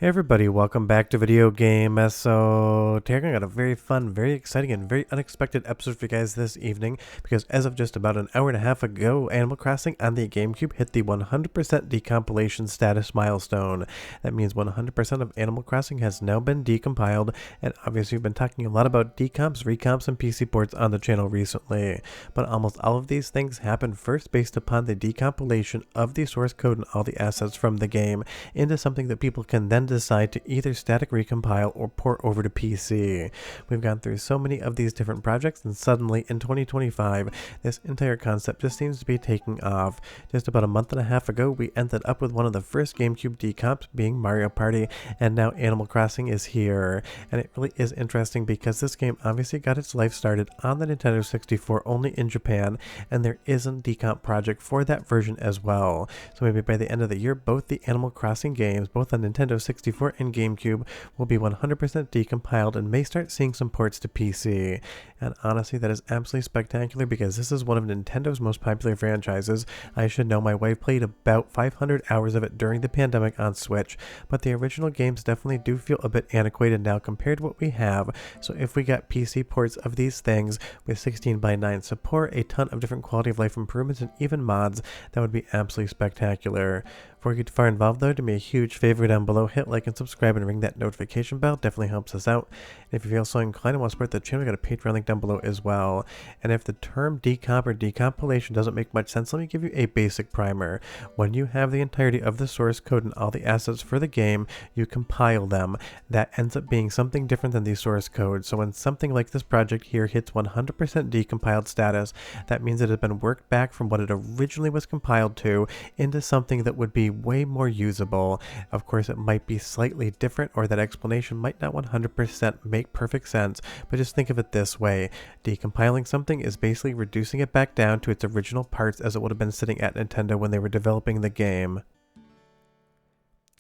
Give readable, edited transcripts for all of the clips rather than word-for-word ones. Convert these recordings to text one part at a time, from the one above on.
Hey everybody, welcome back to Video Game. So today I got a very fun, very exciting, and very unexpected episode for you guys this evening, because as of just about an hour and a half ago, Animal Crossing on the GameCube hit the 100% decompilation status milestone. That means 100% of Animal Crossing has now been decompiled, and obviously we've been talking a lot about decomps, recomps, and PC ports on the channel recently. But almost all of these things happen first based upon the decompilation of the source code and all the assets from the game into something that people can then decide to either static recompile or port over to PC. We've gone through so many of these different projects, and suddenly in 2025 this entire concept just seems to be taking off. Just about a month and a half ago we ended up with one of the first GameCube decomps being Mario Party, and now Animal Crossing is here. And it really is interesting because this game obviously got its life started on the Nintendo 64 only in Japan, and there is a decomp project for that version as well. So maybe by the end of the year both the Animal Crossing games, both on Nintendo 64 and GameCube, will be 100% decompiled and may start seeing some ports to PC. And honestly, that is absolutely spectacular because this is one of Nintendo's most popular franchises. I should know, my wife played about 500 hours of it during the pandemic on Switch, but the original games definitely do feel a bit antiquated now compared to what we have. So if we got PC ports of these things with 16:9 support, a ton of different quality of life improvements, and even mods, that would be absolutely spectacular. Before you get too far involved though, do me a huge favor down below, hit like and subscribe and ring that notification bell, definitely helps us out. And if you feel so inclined and want to support the channel, we got a Patreon link down below as well. And if the term decomp or decompilation doesn't make much sense, let me give you a basic primer. When you have the entirety of the source code and all the assets for the game, you compile them. That ends up being something different than the source code. So when something like this project here hits 100% decompiled status, that means it has been worked back from what it originally was compiled to into something that would be way more usable. Of course, it might be slightly different, or that explanation might not 100% make perfect sense, but just think of it this way. Decompiling something is basically reducing it back down to its original parts as it would have been sitting at Nintendo when they were developing the game.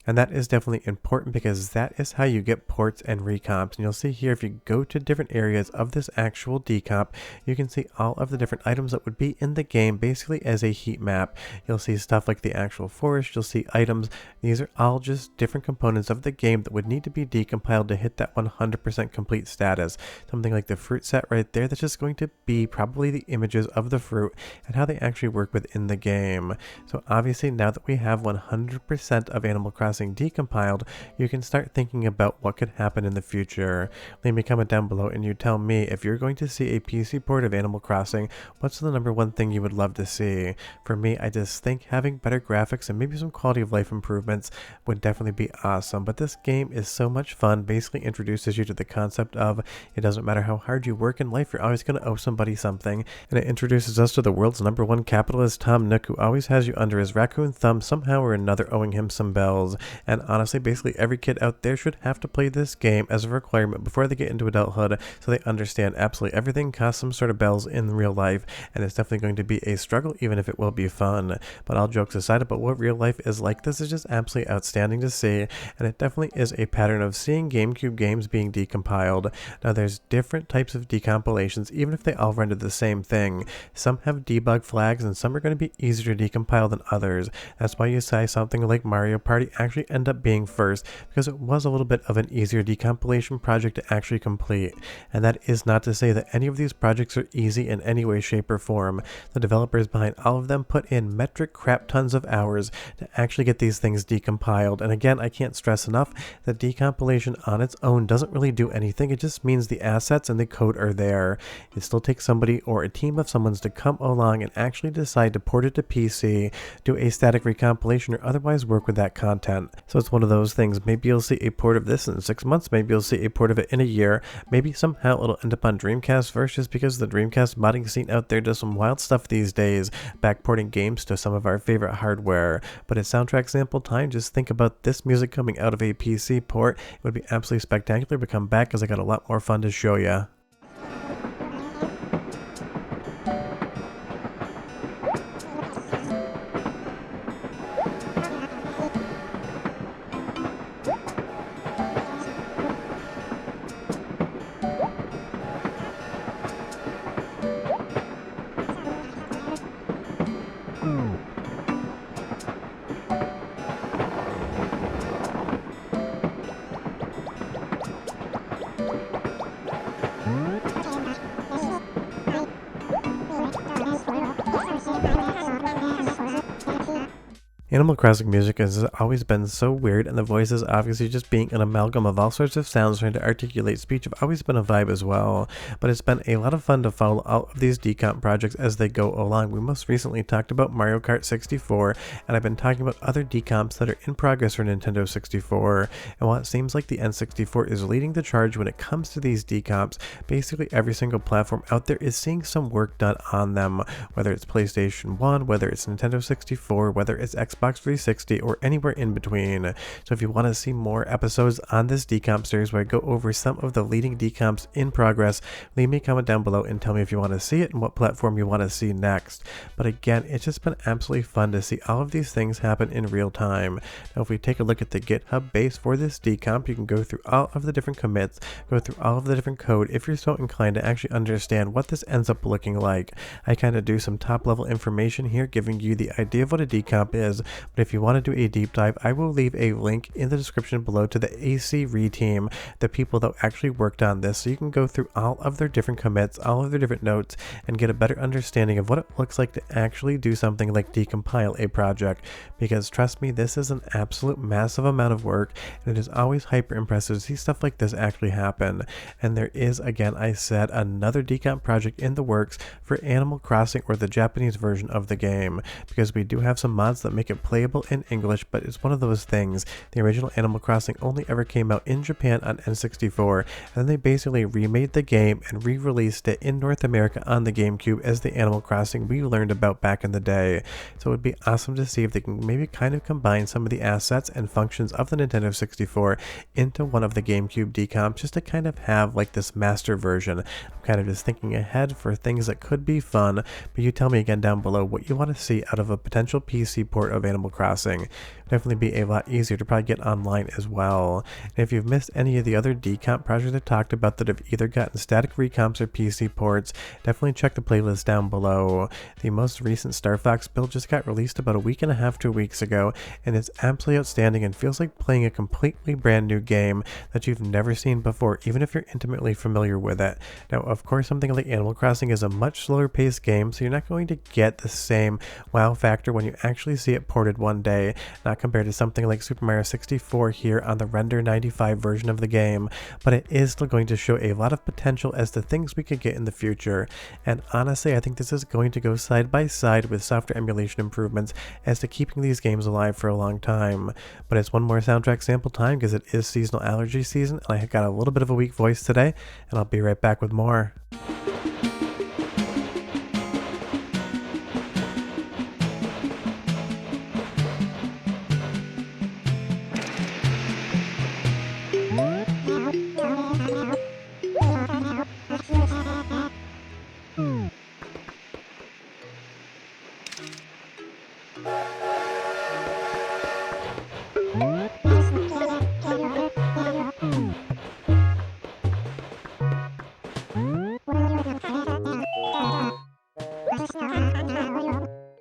And that is definitely important because that is how you get ports and recomps. And you'll see here, if you go to different areas of this actual decomp, you can see all of the different items that would be in the game basically as a heat map. You'll see stuff like the actual forest, you'll see items. These are all just different components of the game that would need to be decompiled to hit that 100% complete status. Something like the fruit set right there, that's just going to be probably the images of the fruit and how they actually work within the game. So obviously now that we have 100% of Animal Crossing decompiled, you can start thinking about what could happen in the future. Leave me a comment down below and you tell me, if you're going to see a PC port of Animal Crossing, what's the number one thing you would love to see? For me, I just think having better graphics and maybe some quality of life improvements would definitely be awesome. But this game is so much fun, basically introduces you to the concept of it doesn't matter how hard you work in life, you're always going to owe somebody something. And it introduces us to the world's #1 capitalist, Tom Nook, who always has you under his raccoon thumb, somehow or another owing him some bells. And honestly, basically every kid out there should have to play this game as a requirement before they get into adulthood, so they understand absolutely everything costs some sort of bells in real life, and it's definitely going to be a struggle, even if it will be fun. But all jokes aside about what real life is like, this is just absolutely outstanding to see, and it definitely is a pattern of seeing GameCube games being decompiled. Now there's different types of decompilations, even if they all render the same thing. Some have debug flags, and some are going to be easier to decompile than others. That's why you say something like Mario Party actually end up being first, because it was a little bit of an easier decompilation project to actually complete. And that is not to say that any of these projects are easy in any way, shape, or form. The developers behind all of them put in metric crap tons of hours to actually get these things decompiled. And again, I can't stress enough that decompilation on its own doesn't really do anything. It just means the assets and the code are there. It still takes somebody or a team of someone's to come along and actually decide to port it to PC, do a static recompilation, or otherwise work with that content. So it's one of those things. Maybe you'll see a port of this in 6 months, maybe you'll see a port of it in a year, maybe somehow it'll end up on Dreamcast first, just because the Dreamcast modding scene out there does some wild stuff these days, backporting games to some of our favorite hardware. But it's soundtrack sample time. Just think about this music coming out of a PC port. It would be absolutely spectacular, but come back because I got a lot more fun to show you. Animal Crossing music has always been so weird, and the voices obviously just being an amalgam of all sorts of sounds trying to articulate speech have always been a vibe as well. But it's been a lot of fun to follow all of these decomp projects as they go along. We most recently talked about Mario Kart 64, and I've been talking about other decomps that are in progress for Nintendo 64. And while it seems like the N64 is leading the charge when it comes to these decomps, basically every single platform out there is seeing some work done on them, whether it's PlayStation 1, whether it's Nintendo 64, whether it's Xbox 360, or anywhere in between. So if you want to see more episodes on this decomp series where I go over some of the leading decomps in progress, leave me a comment down below and tell me if you want to see it and what platform you want to see next. But again, it's just been absolutely fun to see all of these things happen in real time. Now if we take a look at the GitHub base for this decomp, you can go through all of the different commits, go through all of the different code if you're so inclined to actually understand what this ends up looking like. I kind of do some top level information here giving you the idea of what a decomp is, but if you want to do a deep dive, I will leave a link in the description below to the AC Re-team, the people that actually worked on this, so you can go through all of their different commits, all of their different notes, and get a better understanding of what it looks like to actually do something like decompile a project. Because trust me, this is an absolute massive amount of work, and it is always hyper impressive to see stuff like this actually happen. And there is, again, I said, another decomp project in the works for Animal Crossing, or the Japanese version of the game, because we do have some mods that make it playable in English, but it's one of those things. The original Animal Crossing only ever came out in Japan on N64, and then they basically remade the game and re-released it in North America on the GameCube as the Animal Crossing we learned about back in the day. So it would be awesome to see if they can maybe kind of combine some of the assets and functions of the Nintendo 64 into one of the GameCube decomps, just to kind of have like this master version. I'm kind of just thinking ahead for things that could be fun, but you tell me again down below what you want to see out of a potential PC port of Animal Crossing. Definitely be a lot easier to probably get online as well. And if you've missed any of the other decomp projects I talked about that have either gotten static recomps or PC ports, definitely check the playlist down below. The most recent Star Fox build just got released about a week and a half, 2 weeks ago, and it's absolutely outstanding and feels like playing a completely brand new game that you've never seen before, even if you're intimately familiar with it. Now, of course, something like Animal Crossing is a much slower paced game, so you're not going to get the same wow factor when you actually see it ported one day, not compared to something like Super Mario 64 here on the Render 95 version of the game, but it is still going to show a lot of potential as to things we could get in the future. And honestly, I think this is going to go side by side with software emulation improvements as to keeping these games alive for a long time. But it's one more soundtrack sample time because it is seasonal allergy season, and I got a little bit of a weak voice today, and I'll be right back with more.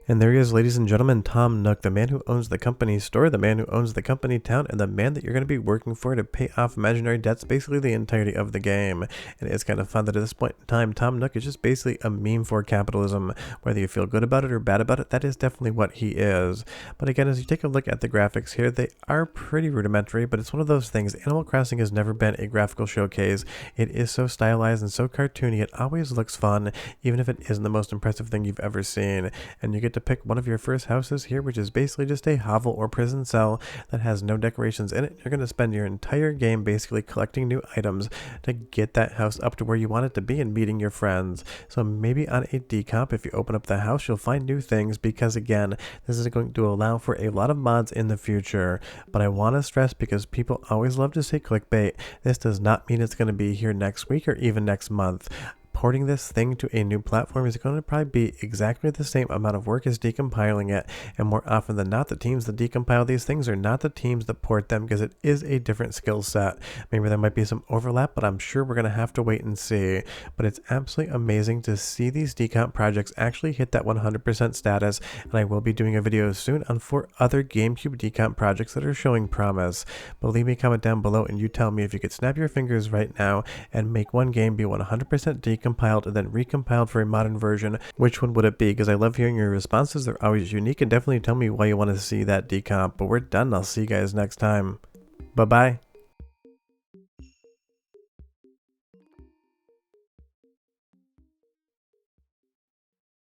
And there he is, ladies and gentlemen, Tom Nook, the man who owns the company store, the man who owns the company town, and the man that you're going to be working for to pay off imaginary debts basically the entirety of the game. And it's kind of fun that at this point in time, Tom Nook is just basically a meme for capitalism. Whether you feel good about it or bad about it, that is definitely what he is. But again, as you take a look at the graphics here, they are pretty rudimentary, but it's one of those things. Animal Crossing has never been a graphical showcase. It is so stylized and so cartoony, it always looks fun, even if it isn't the most impressive thing you've ever seen. And you get to pick one of your first houses here, which is basically just a hovel or prison cell that has no decorations in it. You're going to spend your entire game basically collecting new items to get that house up to where you want it to be and meeting your friends. So maybe on a decomp, if you open up the house, you'll find new things, because again, this is going to allow for a lot of mods in the future. But I want to stress, because people always love to say clickbait, this does not mean it's going to be here next week or even next month. Porting this thing to a new platform is going to probably be exactly the same amount of work as decompiling it, and more often than not, the teams that decompile these things are not the teams that port them, because it is a different skill set. Maybe there might be some overlap, but I'm sure we're going to have to wait and see. But it's absolutely amazing to see these decomp projects actually hit that 100% status, and I will be doing a video soon on 4 other GameCube decomp projects that are showing promise. But leave me a comment down below and you tell me if you could snap your fingers right now and make one game be 100% decomp decompiled, and then recompiled for a modern version. Which one would it be? Because I love hearing your responses. They're always unique, and definitely tell me why you want to see that decomp. But we're done. I'll see you guys next time. Bye-bye.